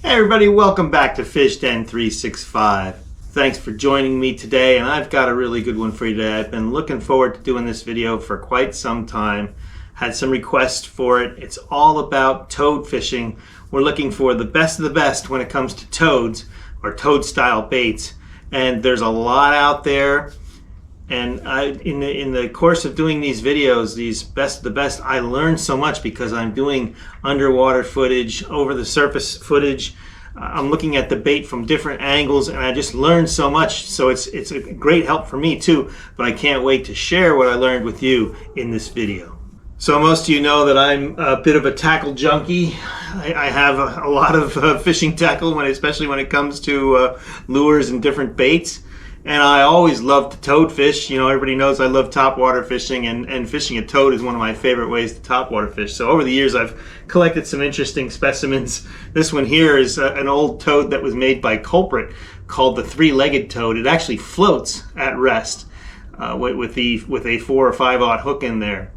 Hey everybody, welcome back to Fish Den 365. Thanks for joining me today, and I've got a really good one for you today. I've been looking forward to doing this video for quite some time. Had some requests for it. It's all about toad fishing. We're looking for the best of the best when it comes to toads or toad style baits, and there's a lot out there. And in the course of doing these videos, these best of the best, I learned so much because I'm doing underwater footage, over the surface footage. I'm looking at the bait from different angles, and I just learned so much. So it's a great help for me too, but I can't wait to share what I learned with you in this video. So most of you know that I'm a bit of a tackle junkie. I have a lot of fishing tackle, especially when it comes to lures and different baits. And I always loved to toad fish. You know, everybody knows I love topwater fishing, and fishing a toad is one of my favorite ways to topwater fish. So over the years, I've collected some interesting specimens. This one here is an old toad that was made by Culprit called the three-legged toad. It actually floats at rest with a 4 or 5/0 hook in there.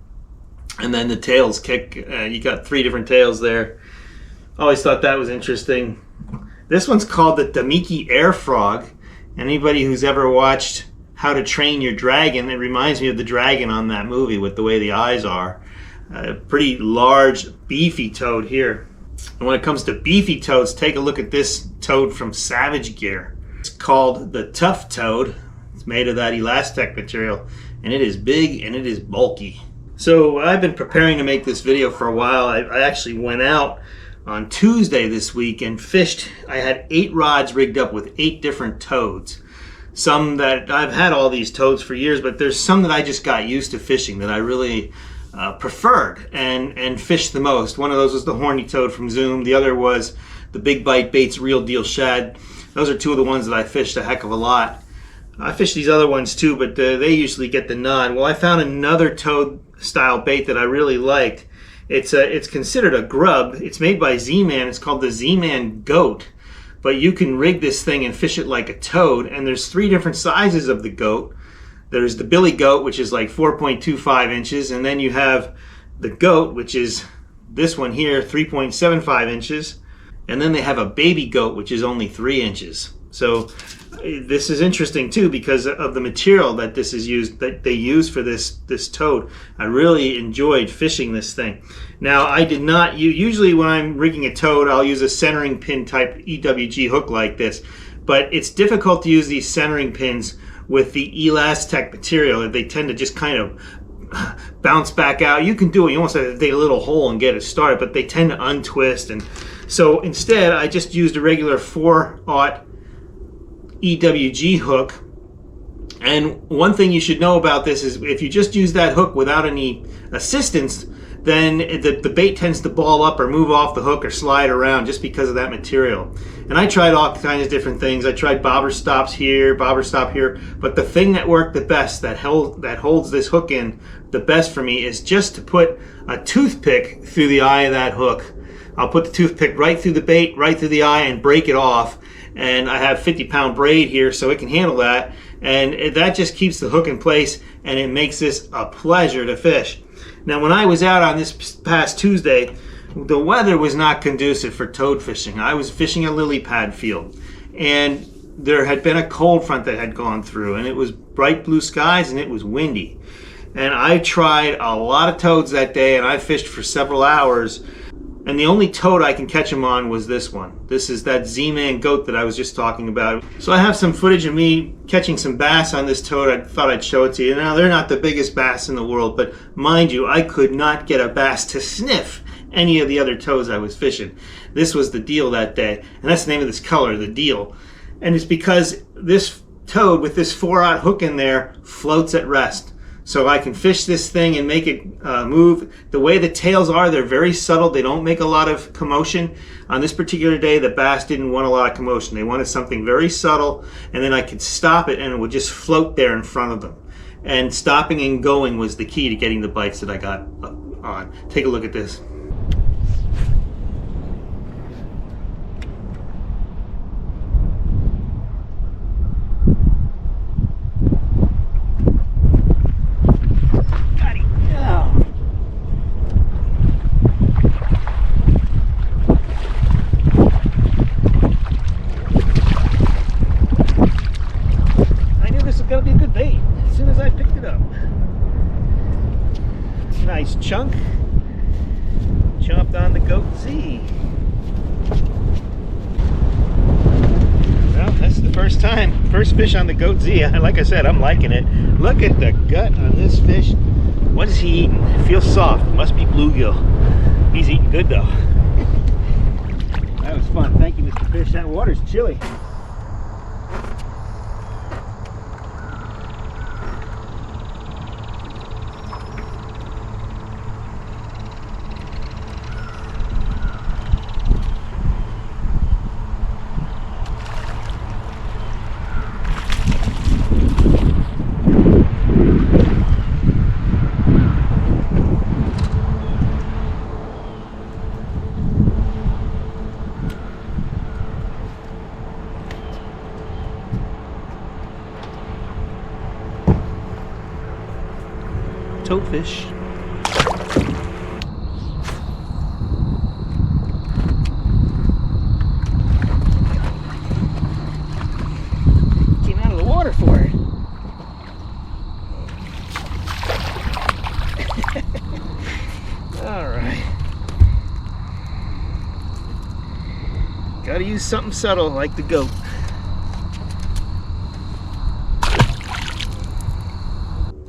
And then the tails kick. You got 3 different tails there. Always thought that was interesting. This one's called the Damiki air frog. Anybody who's ever watched How to Train Your Dragon, it reminds me of the dragon on that movie with the way the eyes are. A pretty large, beefy toad here. And when it comes to beefy toads, take a look at this toad from Savage Gear. It's called the Tough Toad. It's made of that Elastec material, and it is big and it is bulky. So I've been preparing to make this video for a while. I actually went out on Tuesday this week and fished. I had 8 rods rigged up with 8 different toads. Some that I've had all these toads for years, but there's some that I just got used to fishing that I really preferred and fished the most. One of those was the horny toad from Zoom. The other was the Big Bite Baits Real Deal Shad. Those are 2 of the ones that I fished a heck of a lot. I fish these other ones too, but they usually get the nod. Well, I found another toad style bait that I really liked. It's considered a grub. It's made by Z-Man. It's called the Z-Man Goat. But you can rig this thing and fish it like a toad. And there's 3 different sizes of the goat. There's the billy goat, which is like 4.25 inches. And then you have the goat, which is this one here, 3.75 inches. And then they have a baby goat, which is only 3 inches. So this is interesting too because of the material that this is used, that they use for this toad. I really enjoyed fishing this thing. Now I did not usually when I'm rigging a toad, I'll use a centering pin type EWG hook like this, but it's difficult to use these centering pins with the Elastec material. They tend to just kind of bounce back out. You can do it, you almost have to dig a little hole and get it started, but they tend to untwist. And so instead I just used a regular 4/0 EWG hook. And one thing you should know about this is if you just use that hook without any assistance, then the bait tends to ball up or move off the hook or slide around just because of that material. And I tried all kinds of different things. I tried bobber stops here, bobber stop here, but the thing that worked the best, that holds this hook in the best for me, is just to put a toothpick through the eye of that hook. I'll put the toothpick right through the bait, right through the eye, and break it off. And I have 50-pound braid here so it can handle that, and that just keeps the hook in place, and it makes this a pleasure to fish. Now when I was out on this past Tuesday, the weather was not conducive for toad fishing. I was fishing a lily pad field, and there had been a cold front that had gone through, and it was bright blue skies and it was windy. And I tried a lot of toads that day, and I fished for several hours. And the only toad I can catch them on was this one. This is that Z-Man Goat that I was just talking about. So I have some footage of me catching some bass on this toad. I thought I'd show it to you. Now, they're not the biggest bass in the world, but mind you, I could not get a bass to sniff any of the other toads I was fishing. This was the deal that day. And that's the name of this color, the deal. And it's because this toad with this 4/0 hook in there floats at rest. So I can fish this thing and make it move. The way the tails are, they're very subtle. They don't make a lot of commotion. On this particular day, the bass didn't want a lot of commotion. They wanted something very subtle, and then I could stop it and it would just float there in front of them. And stopping and going was the key to getting the bites that I got on. Take a look at this. chunk. Chopped on the Goat Z. Well, that's the first fish on the Goat Z. Like I said, I'm liking it. Look at the gut on this fish. What is he eating? It feels soft. Must be bluegill. He's eating good though. That was fun. Thank you, Mr. Fish. That water's chilly. Toadfish. Came out of the water for it. All right. Gotta use something subtle like the goat.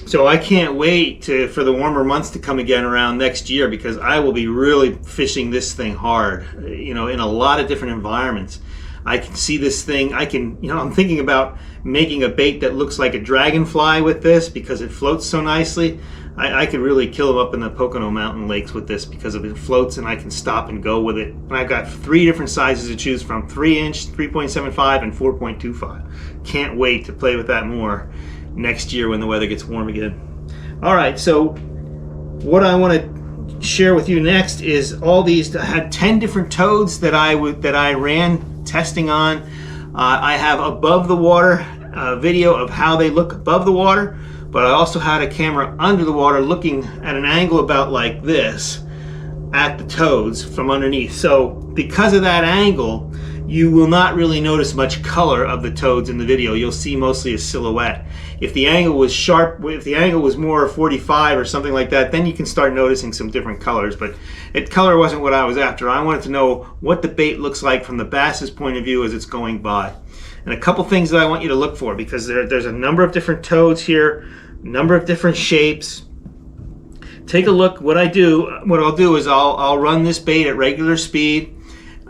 So I can't wait for the warmer months to come again around next year, because I will be really fishing this thing hard, you know, in a lot of different environments. I can see this thing, I'm thinking about making a bait that looks like a dragonfly with this because it floats so nicely. I could really kill them up in the Pocono Mountain lakes with this because of it floats and I can stop and go with it. And I've got 3 different sizes to choose from: 3-inch, 3.75, and 4.25. Can't wait to play with that more next year when the weather gets warm again. All right, so what I want to share with you next is all these. I had 10 different toads that I ran testing on. I have above the water video of how they look above the water, but I also had a camera under the water looking at an angle about like this at the toads from underneath. So because of that angle, you will not really notice much color of the toads in the video. You'll see mostly a silhouette. If the angle was sharp, if the angle was more 45 or something like that, then you can start noticing some different colors. But color wasn't what I was after. I wanted to know what the bait looks like from the bass's point of view as it's going by. And a couple things that I want you to look for, because there's a number of different toads here, a number of different shapes. Take a look. What I'll do is I'll run this bait at regular speed.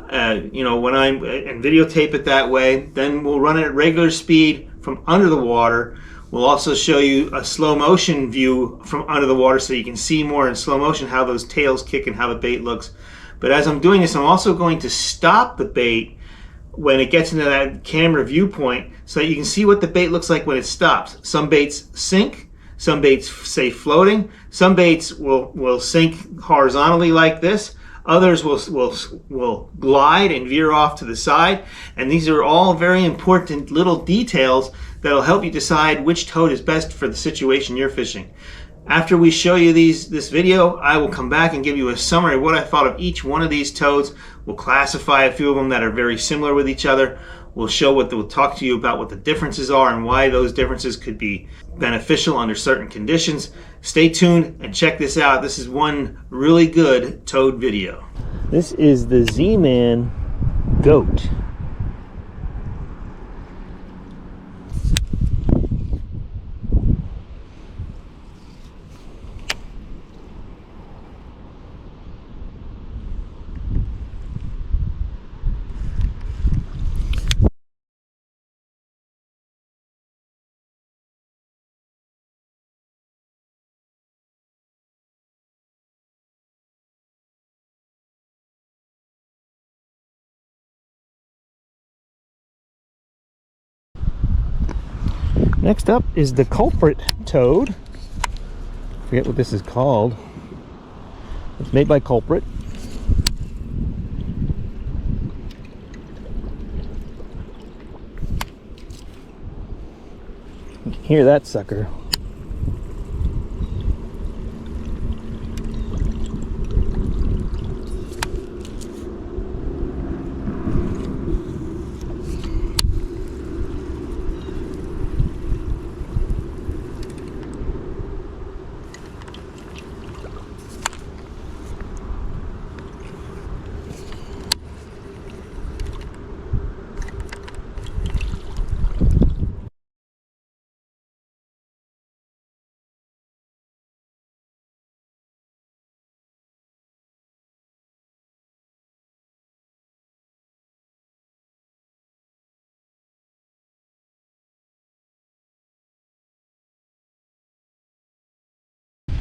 And videotape it that way. Then we'll run it at regular speed from under the water. We'll also show you a slow motion view from under the water so you can see more in slow motion how those tails kick and how the bait looks. But as I'm doing this, I'm also going to stop the bait when it gets into that camera viewpoint so that you can see what the bait looks like when it stops. Some baits sink, some baits stay floating, some baits will sink horizontally like this. Others will glide and veer off to the side. And these are all very important little details that'll help you decide which toad is best for the situation you're fishing. After we show you this video, I will come back and give you a summary of what I thought of each one of these toads. We'll classify a few of them that are very similar with each other. We'll talk to you about what the differences are and why those differences could be beneficial under certain conditions. Stay tuned and check this out. This is one really good toad video. This is the Z-Man goat. Next up is the culprit toad. I forget what this is called. It's made by Culprit. You can hear that sucker.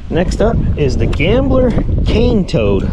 Next up is the Gambler Cane Toad.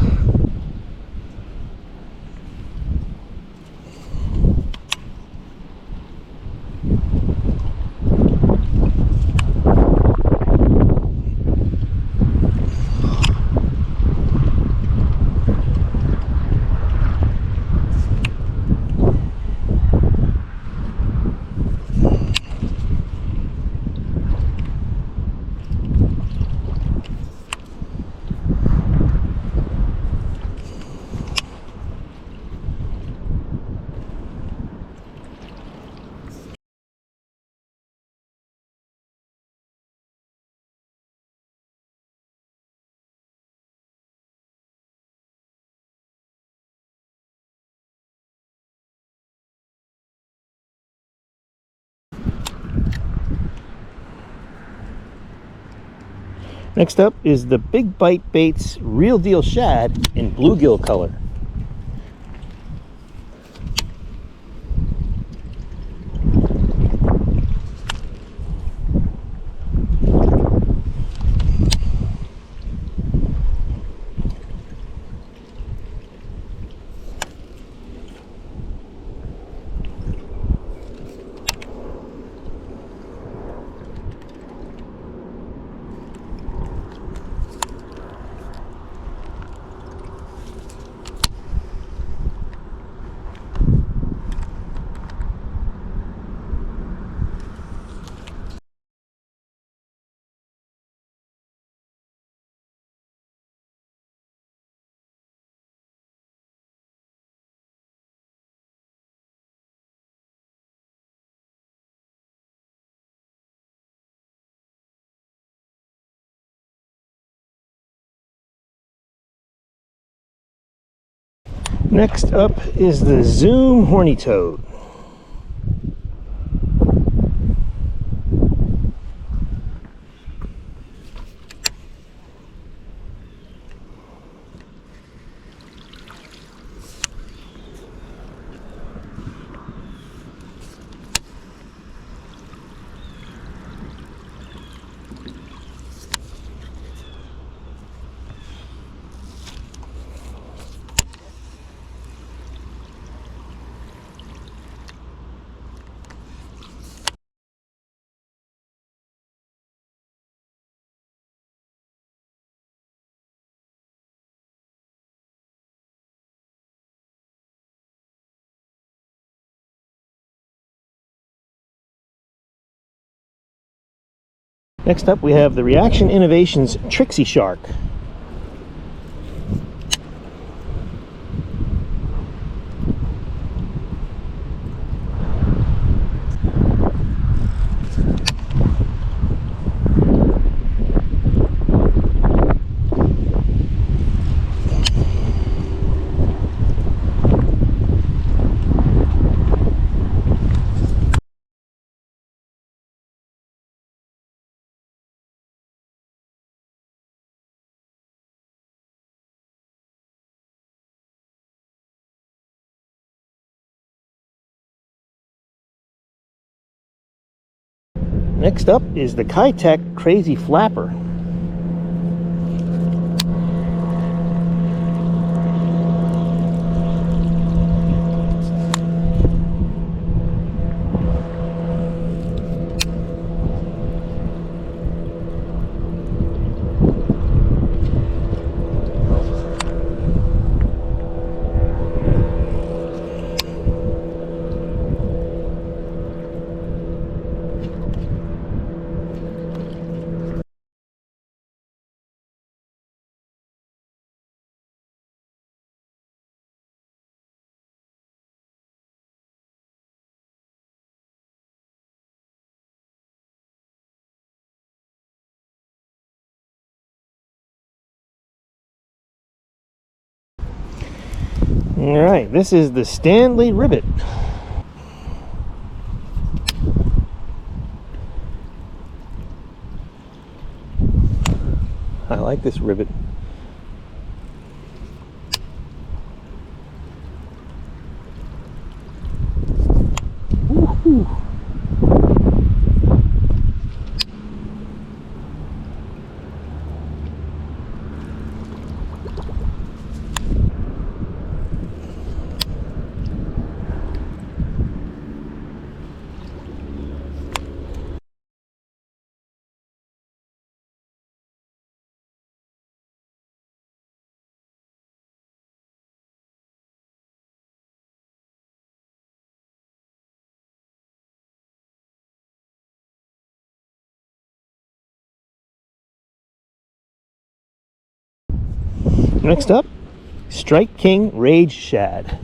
Next up is the Big Bite Baits Real Deal Shad in bluegill color. Next up is the Zoom Horny Toad. Next up we have the Reaction Innovations Trixie Shark. Next up is the Kitech Crazy Flapper. Alright, this is the Stanley Ribbit. I like this ribbit. Woo-hoo. Next up, Strike King Rage Shad.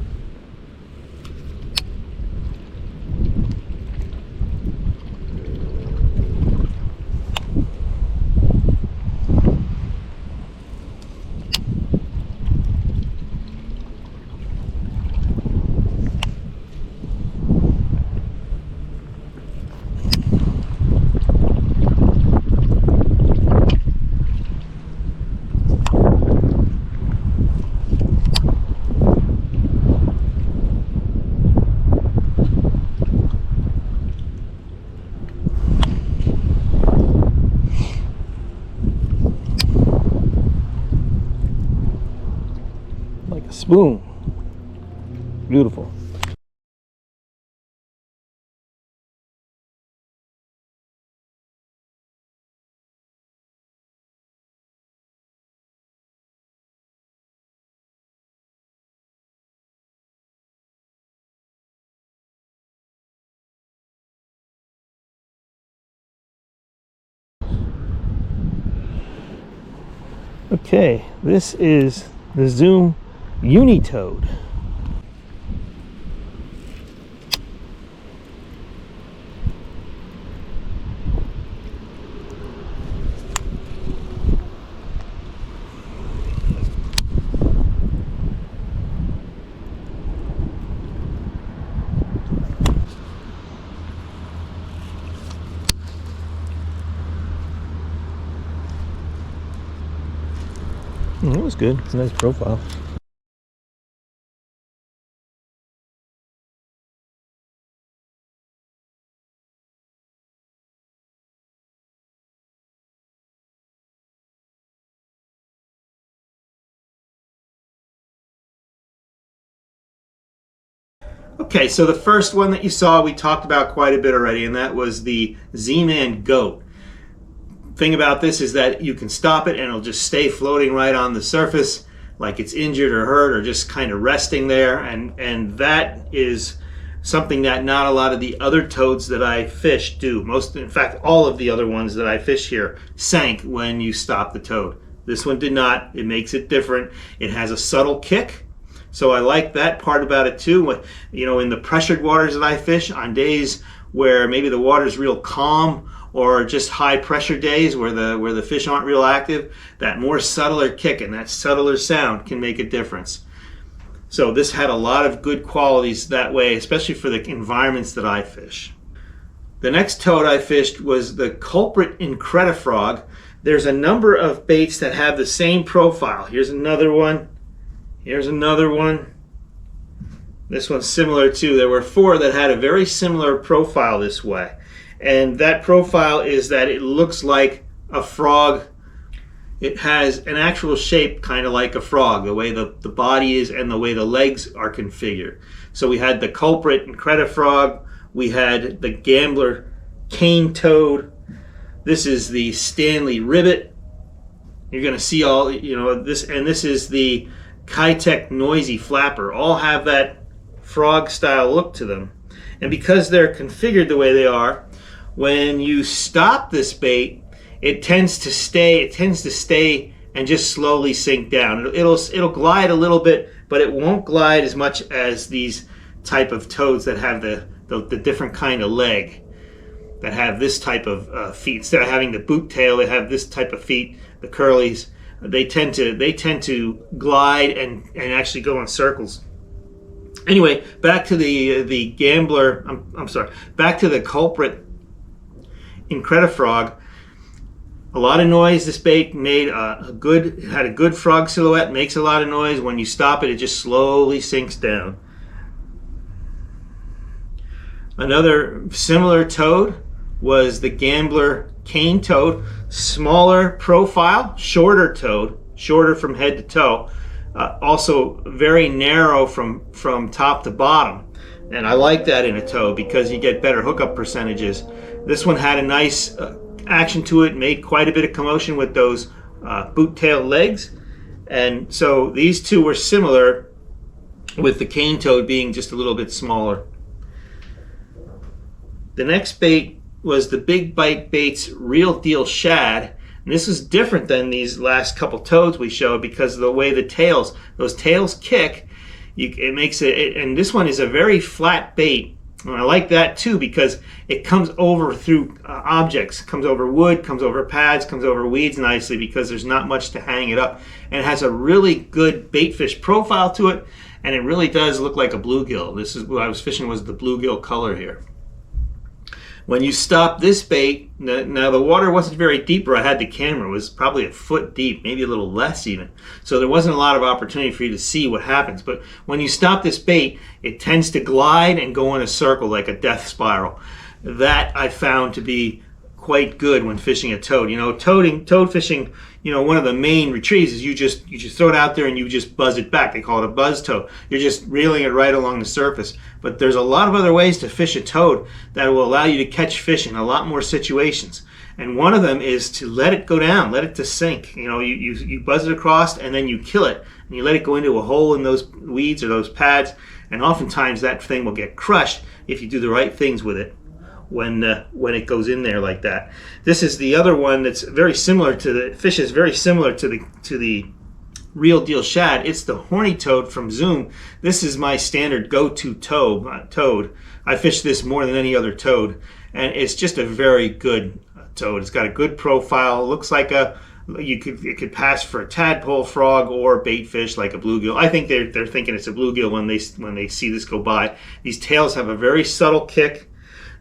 Like a spoon. Beautiful. Okay, this is the Zoom Unitoad. That was good. It's a nice profile. Okay, so the first one that you saw we talked about quite a bit already, and that was the Z-Man Goat. Thing about this is that you can stop it and it'll just stay floating right on the surface like it's injured or hurt or just kind of resting there, and that is something that not a lot of the other toads that I fish do. Most, in fact, all of the other ones that I fish here sank when you stop the toad. This one did not. It makes it different. It has a subtle kick. So I like that part about it too. You know, in the pressured waters that I fish, on days where maybe the water's real calm or just high pressure days where the fish aren't real active, that more subtler kick and that subtler sound can make a difference. So this had a lot of good qualities that way, especially for the environments that I fish. The next toad I fished was the culprit Incredifrog. There's a number of baits that have the same profile. Here's another one. Here's another one. This one's similar too. There were 4 that had a very similar profile this way. And that profile is that it looks like a frog. It has an actual shape kind of like a frog, the way the body is and the way the legs are configured. So we had the culprit Incredifrog. We had the gambler cane toad. This is the Stanley ribbit. You're going to see all, you know, this, and this is the Kitech noisy flapper. All have that frog style look to them. And because they're configured the way they are, when you stop this bait, it tends to stay and just slowly sink down. It'll glide a little bit, but it won't glide as much as these type of toads that have the different kind of leg, that have this type of feet. Instead of having the boot tail, they have this type of feet, the curlies. They tend to glide and actually go in circles. Anyway, back to the gambler. I'm sorry. Back to the culprit Incredifrog. A lot of noise. This bait made had a good frog silhouette. Makes a lot of noise. When you stop it, it just slowly sinks down. Another similar toad was the gambler cane toad. Smaller profile, shorter toad, shorter from head to toe. Also very narrow from top to bottom. And I like that in a toad because you get better hookup percentages. This one had a nice action to it, made quite a bit of commotion with those boot tail legs. And so these two were similar, with the cane toad being just a little bit smaller. The next bait was the Big Bite Baits Real Deal Shad. And this is different than these last couple toads we showed because of the way those tails kick. It makes it, and this one is a very flat bait. And I like that too because it comes over through objects, comes over wood, comes over pads, comes over weeds nicely because there's not much to hang it up. And it has a really good bait fish profile to it, and it really does look like a bluegill. This is what I was fishing, was the bluegill color here. When you stop this bait, now the water wasn't very deep where I had the camera. It was probably a foot deep, maybe a little less even. So there wasn't a lot of opportunity for you to see what happens. But when you stop this bait, it tends to glide and go in a circle like a death spiral. That I found to be quite good when fishing a toad. You know, toad fishing, you know, one of the main retrieves is you just throw it out there and you just buzz it back. They call it a buzz toad. You're just reeling it right along the surface. But there's a lot of other ways to fish a toad that will allow you to catch fish in a lot more situations. And one of them is to let it go down, let it to sink. You know, you buzz it across and then you kill it and you let it go into a hole in those weeds or those pads. And oftentimes that thing will get crushed if you do the right things with it when it goes in there like that. This is the other one that's very similar to the fish, is very similar to the real deal shad. It's the horny toad from Zoom. This is my standard go-to toad. I fish this more than any other toad, and it's just a very good toad. It's got a good profile. It looks like it could pass for a tadpole, frog, or bait fish like a bluegill. I think they're thinking it's a bluegill when they see this go by. These tails have a very subtle kick.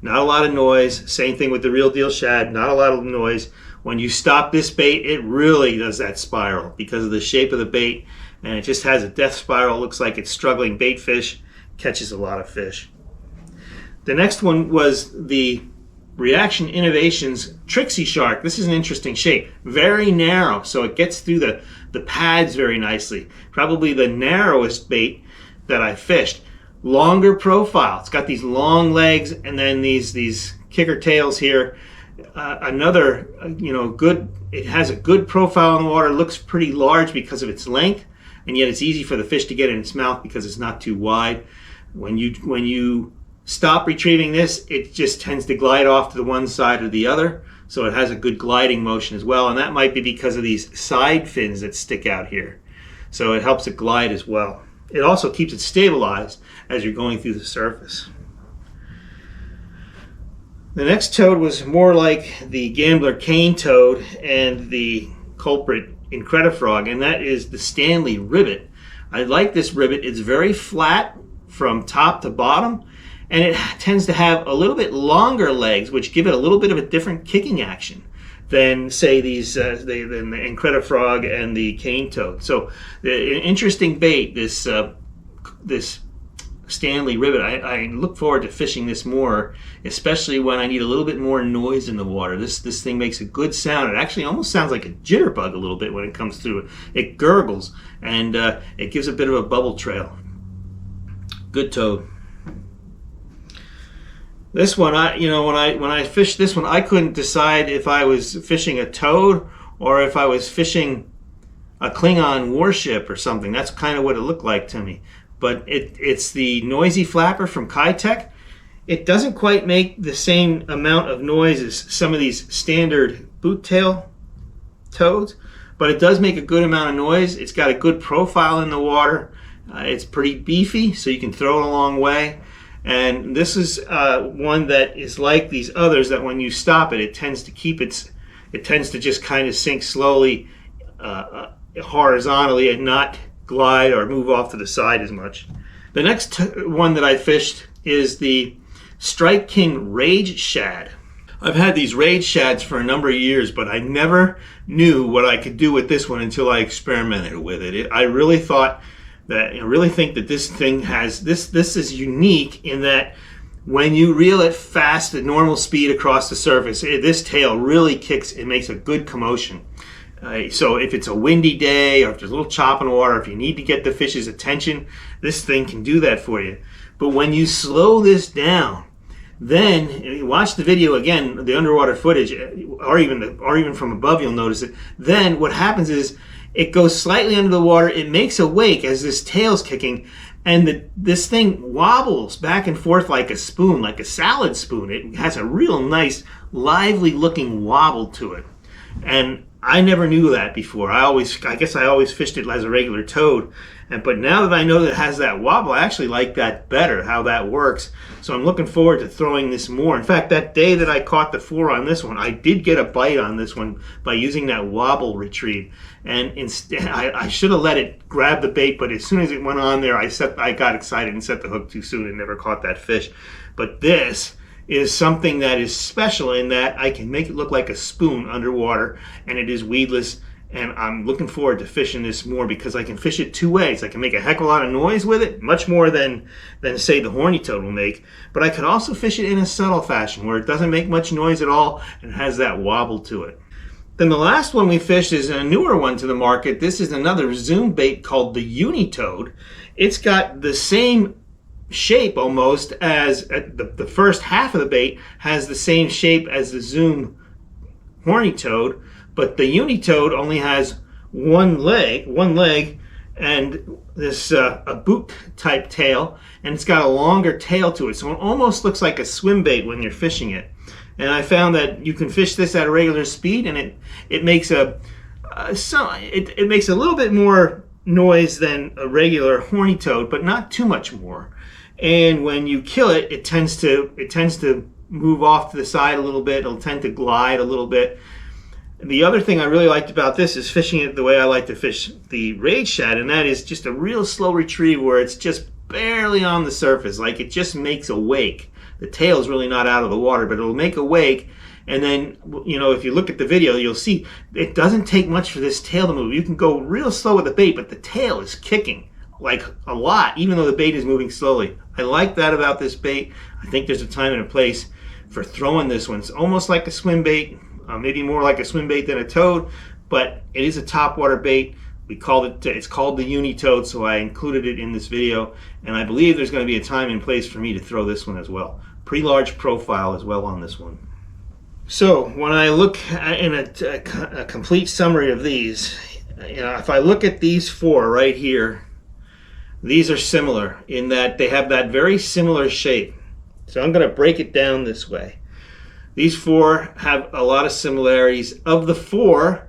Not a lot of noise. Same thing with the real deal shad. Not a lot of noise. When you stop this bait, it really does that spiral because of the shape of the bait, and it just has a death spiral. It looks like it's struggling bait fish, catches a lot of fish. The next one was the Reaction Innovations Trixie Shark. This is an interesting shape. Very narrow, so it gets through the pads very nicely. Probably the narrowest bait that I fished. Longer profile. It's got these long legs and then these kicker tails here. Another, good. It has a good profile in the water. It looks pretty large because of its length, and yet it's easy for the fish to get in its mouth because it's not too wide. When you stop retrieving this, it just tends to glide off to the one side or the other. So it has a good gliding motion as well, and that might be because of these side fins that stick out here. So it helps it glide as well. It also keeps it stabilized as you're going through the surface. The next toad was more like the gambler cane toad and the culprit Incredifrog, and that is the Stanley ribbit. I like this ribbit. It's very flat from top to bottom, and it tends to have a little bit longer legs, which give it a little bit of a different kicking action than, say, the Incredifrog and the cane toad. So an interesting bait, this Stanley ribbit. I look forward to fishing this more, especially when I need a little bit more noise in the water. This thing makes a good sound. It actually almost sounds like a jitterbug a little bit when it comes through. It gurgles, and it gives a bit of a bubble trail. Good toad. This one, when I fished this one, I couldn't decide if I was fishing a toad or if I was fishing a Klingon warship or something. That's kind of what it looked like to me. But it's the noisy flapper from Kitech. It doesn't quite make the same amount of noise as some of these standard boottail toads, but it does make a good amount of noise. It's got a good profile in the water. It's pretty beefy, so you can throw it a long way. And this is one that is like these others, that when you stop it, it tends to just kind of sink slowly horizontally and not glide or move off to the side as much. The next one that I fished is the Strike King Rage Shad. I've had these Rage Shads for a number of years, but I never knew what I could do with this one until I experimented with it. I really think that this thing has this is unique in that when you reel it fast at normal speed across the surface, this tail really kicks and makes a good commotion. So if it's a windy day or if there's a little chop in the water, if you need to get the fish's attention, this thing can do that for you. But when you slow this down, then you watch the video again, the underwater footage, or even from above, you'll notice it. Then what happens is it goes slightly under the water. It makes a wake as this tail's kicking, and this thing wobbles back and forth like a spoon, like a salad spoon. It has a real nice, lively looking wobble to it. And I never knew that before. I guess I always fished it as a regular toad. But now that I know that it has that wobble, I actually like that better, how that works. So I'm looking forward to throwing this more. In fact, that day that I caught the 4 on this one, I did get a bite on this one by using that wobble retrieve. And instead, I should have let it grab the bait, but as soon as it went on there, I got excited and set the hook too soon and never caught that fish. But this is something that is special in that I can make it look like a spoon underwater, and it is weedless. And I'm looking forward to fishing this more because I can fish it 2 ways. I can make a heck of a lot of noise with it, much more than say the horny toad will make. But I could also fish it in a subtle fashion where it doesn't make much noise at all and has that wobble to it. Then the last one we fished is a newer one to the market. This is another Zoom bait called the Uni Toad. It's got the same shape almost as the first half of the bait has the same shape as the Zoom horny toad, but the Uni Toad only has one leg, and this a boot type tail, and it's got a longer tail to it, so it almost looks like a swim bait when you're fishing it. And I found that you can fish this at a regular speed, and it makes it makes a little bit more noise than a regular horny toad, but not too much more. And when you kill it, it tends to move off to the side a little bit. It'll tend to glide a little bit. The other thing I really liked about this is fishing it the way I like to fish the rage shad, and that is just a real slow retrieve where it's just barely on the surface, like it just makes a wake. The tail is really not out of the water, but it'll make a wake. And then, if you look at the video, you'll see it doesn't take much for this tail to move. You can go real slow with the bait, but the tail is kicking like a lot, even though the bait is moving slowly. I like that about this bait. I think there's a time and a place for throwing this one. It's almost like a swim bait, maybe more like a swim bait than a toad, but it is a topwater bait. It's called the Uni Toad, so I included it in this video, and I believe there's going to be a time and place for me to throw this one as well. Pretty large profile as well on this one. So when I look in a complete summary of these, if I look at these 4 right here, these are similar in that they have that very similar shape. So I'm going to break it down this way. These 4 have a lot of similarities. Of the 4,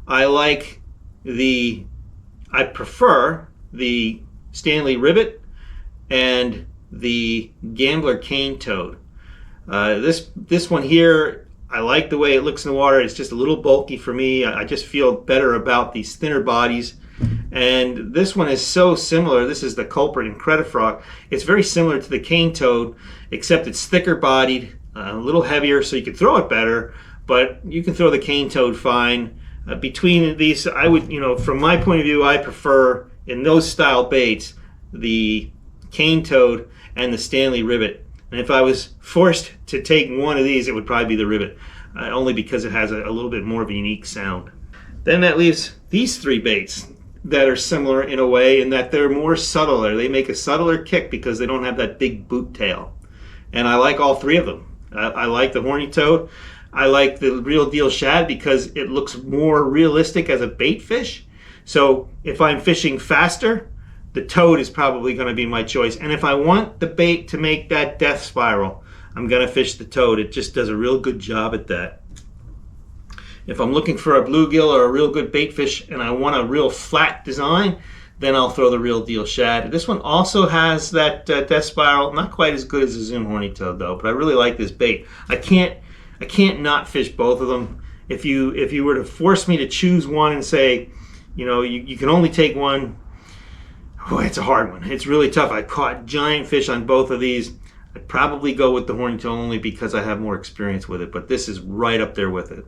I prefer the Stanley Ribbit and the Gambler Cane Toad. This one here, I like the way it looks in the water. It's just a little bulky for me. I just feel better about these thinner bodies. And this one is so similar. This is the culprit in Credit Frog. It's very similar to the cane toad, except it's thicker bodied, a little heavier, so you can throw it better, but you can throw the cane toad fine. Between these, I would, from my point of view, I prefer, in those style baits, the cane toad and the Stanley Ribbit. And if I was forced to take one of these, it would probably be the Ribbit, only because it has a little bit more of a unique sound. Then that leaves these 3 baits that are similar in a way in that they're more subtle. They make a subtler kick because they don't have that big boot tail. And I like all 3 of them. I like the horny toad. I like the real deal shad because it looks more realistic as a bait fish. So if I'm fishing faster, the toad is probably going to be my choice. And if I want the bait to make that death spiral, I'm going to fish the toad. It just does a real good job at that. If I'm looking for a bluegill or a real good bait fish and I want a real flat design, then I'll throw the real deal shad. This one also has that death spiral. Not quite as good as the Zoom horny toad though, but I really like this bait. I can't not fish both of them. If you were to force me to choose one and say, you can only take one, it's a hard one. It's really tough. I caught giant fish on both of these. I'd probably go with the horny toad only because I have more experience with it, but this is right up there with it.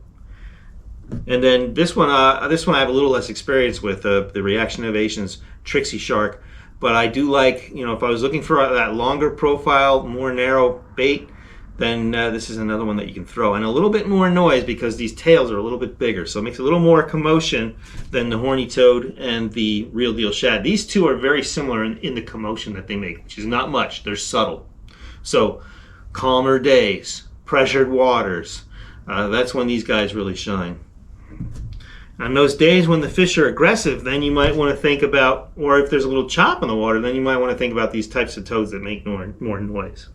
And then this one I have a little less experience with, the Reaction Innovations Trixie Shark. But I do like, if I was looking for that longer profile, more narrow bait, then this is another one that you can throw. And a little bit more noise because these tails are a little bit bigger. So it makes a little more commotion than the horny toad and the real deal shad. These 2 are very similar in the commotion that they make, which is not much. They're subtle. So calmer days, pressured waters, that's when these guys really shine. On those days when the fish are aggressive, then you might want to think about, or if there's a little chop in the water, then you might want to think about these types of toads that make more noise.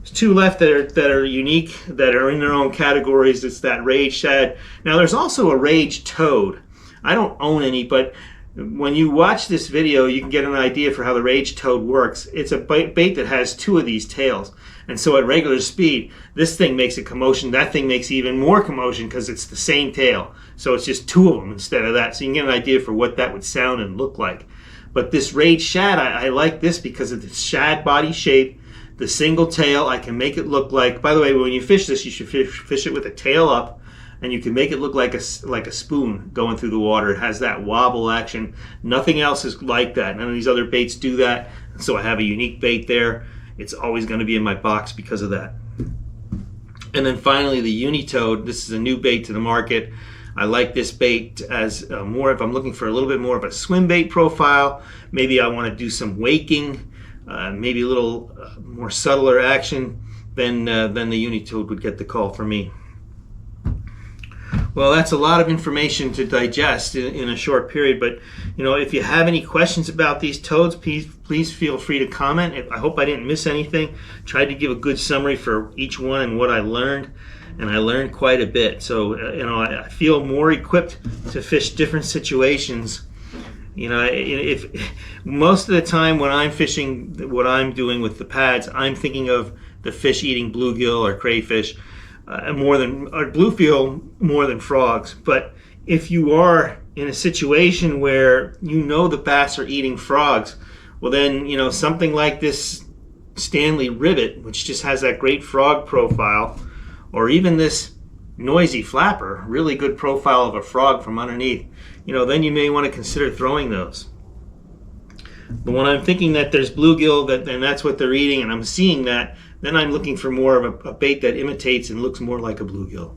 There's two left that are unique, that are in their own categories. It's that rage shad. Now there's also a rage toad. I don't own any, but when you watch this video, you can get an idea for how the rage toad works. It's a bait that has two of these tails. And so at regular speed, this thing makes a commotion. That thing makes even more commotion because it's the same tail. So it's just two of them instead of that. So you can get an idea for what that would sound and look like. But this rage shad, I like this because of the shad body shape, the single tail. I can make it look like, by the way, when you fish this, you should fish it with the tail up. And you can make it look like a spoon going through the water. It has that wobble action. Nothing else is like that. None of these other baits do that. So I have a unique bait there. It's always going to be in my box because of that. And then finally, the Unitoad. This is a new bait to the market. I like this bait as more, if I'm looking for a little bit more of a swim bait profile. Maybe I want to do some waking, maybe a little more subtler action. Then the Unitoad would get the call for me. Well, that's a lot of information to digest in a short period, but if you have any questions about these toads, please feel free to comment. I hope I didn't miss anything. Tried to give a good summary for each one and what I learned, and I learned quite a bit. So I feel more equipped to fish different situations. If most of the time when I'm fishing, what I'm doing with the pads, I'm thinking of the fish eating bluegill or crayfish. Bluegill more than frogs. But if you are in a situation where the bass are eating frogs, well then something like this Stanley rivet, which just has that great frog profile, or even this noisy flapper, really good profile of a frog from underneath, then you may want to consider throwing those. But when I'm thinking that there's bluegill, and that's what they're eating, and I'm seeing that, then I'm looking for more of a bait that imitates and looks more like a bluegill.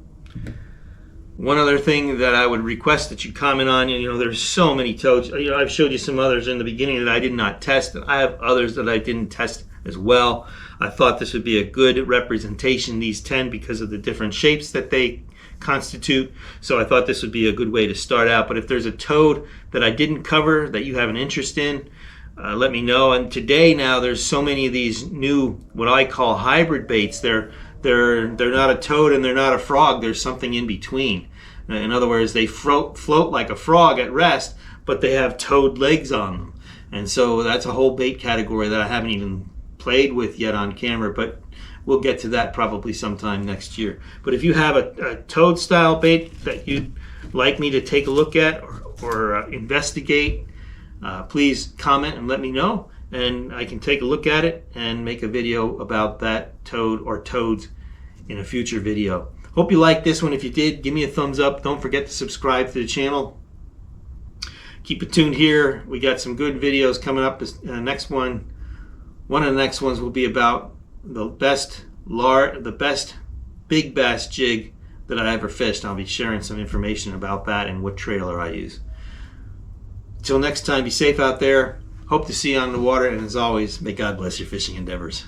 One other thing that I would request that you comment on, there's so many toads. I've showed you some others in the beginning that I did not test, and I have others that I didn't test as well. I thought this would be a good representation, these 10, because of the different shapes that they constitute. So I thought this would be a good way to start out. But if there's a toad that I didn't cover that you have an interest in, let me know. And today now there's so many of these new, what I call hybrid baits. They're not a toad and they're not a frog. There's something in between. In other words, they float like a frog at rest, but they have toad legs on them. And so that's a whole bait category that I haven't even played with yet on camera, but we'll get to that probably sometime next year. But if you have a toad style bait that you'd like me to take a look at or investigate, please comment and let me know, and I can take a look at it and make a video about that toad or toads in a future video. Hope you liked this one. If you did, give me a thumbs up. Don't forget to subscribe to the channel. Keep it tuned here. We got some good videos coming up. Next one of the next ones will be about the best big bass jig that I ever fished. I'll be sharing some information about that and what trailer I use. Till next time, be safe out there. Hope to see you on the water, and as always, may God bless your fishing endeavors.